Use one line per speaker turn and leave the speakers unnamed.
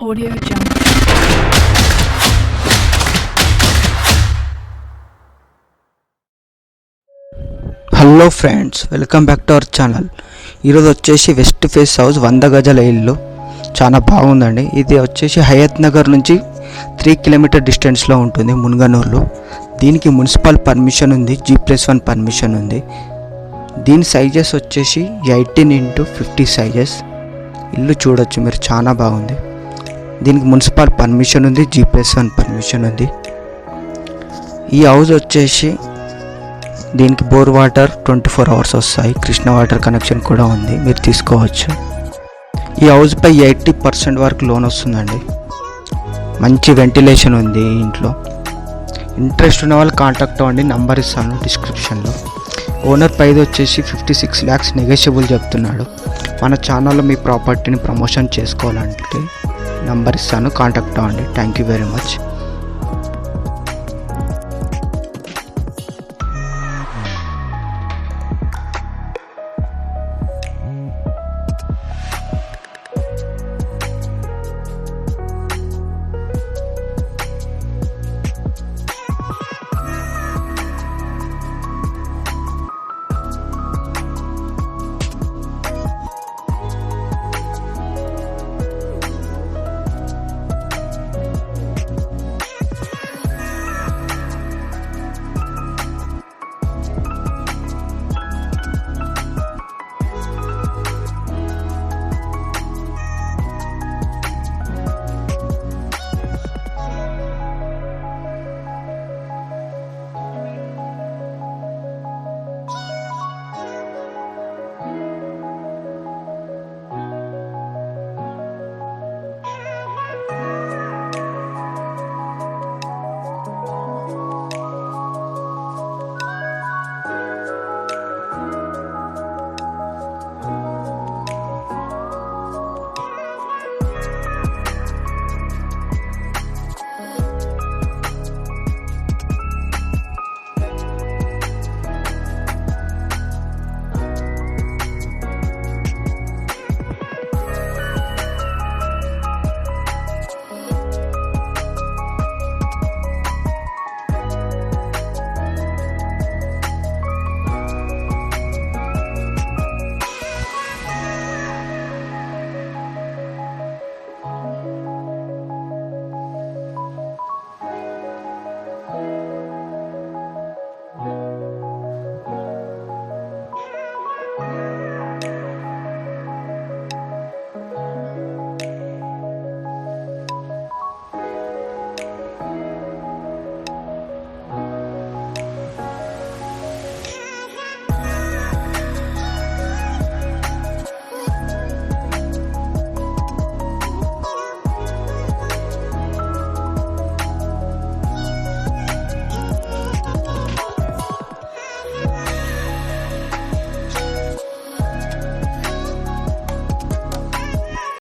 Audio Jungle.
Hello friends, welcome back to our channel. ఈరోజు వచ్చేసి west face house 100 గజాల ఇల్లు చాలా బాగుందండి. ఇది వచ్చేసి హయత్ నగర్ నుంచి 3 కిలోమీటర్ డిస్టెన్స్లో ఉంటుంది, మున్గనూరులో. దీనికి మున్సిపల్ పర్మిషన్ ఉంది, G+1 పర్మిషన్ ఉంది. దీని సైజెస్ వచ్చేసి 18x50 సైజెస్. ఇల్లు చూడొచ్చు మీరు, చాలా బాగుంది. దీనికి మున్సిపల్ పర్మిషన్ ఉంది, G+1 పర్మిషన్ ఉంది. ఈ హౌస్ వచ్చేసి దీనికి బోర్ వాటర్ 24 అవర్స్ వస్తాయి, కృష్ణ వాటర్ కనెక్షన్ కూడా ఉంది, మీరు తీసుకోవచ్చు. ఈ హౌస్పై 80% వరకు లోన్ వస్తుందండి. మంచి వెంటిలేషన్ ఉంది ఈ ఇంట్లో. ఇంట్రెస్ట్ ఉన్న వాళ్ళు కాంటాక్ట్ అవ్వండి, నంబర్ ఇస్తాను డిస్క్రిప్షన్లో. ఓనర్ ప్రైస్ వచ్చేసి 56 lakhs నెగోషియబుల్ చెప్తున్నాడు. మన ఛానల్లో మీ ప్రాపర్టీని ప్రమోషన్ చేసుకోవాలంటే నంబర్ ఇస్తాను, కాంటాక్ట్ అవ్వండి. Thank you very much.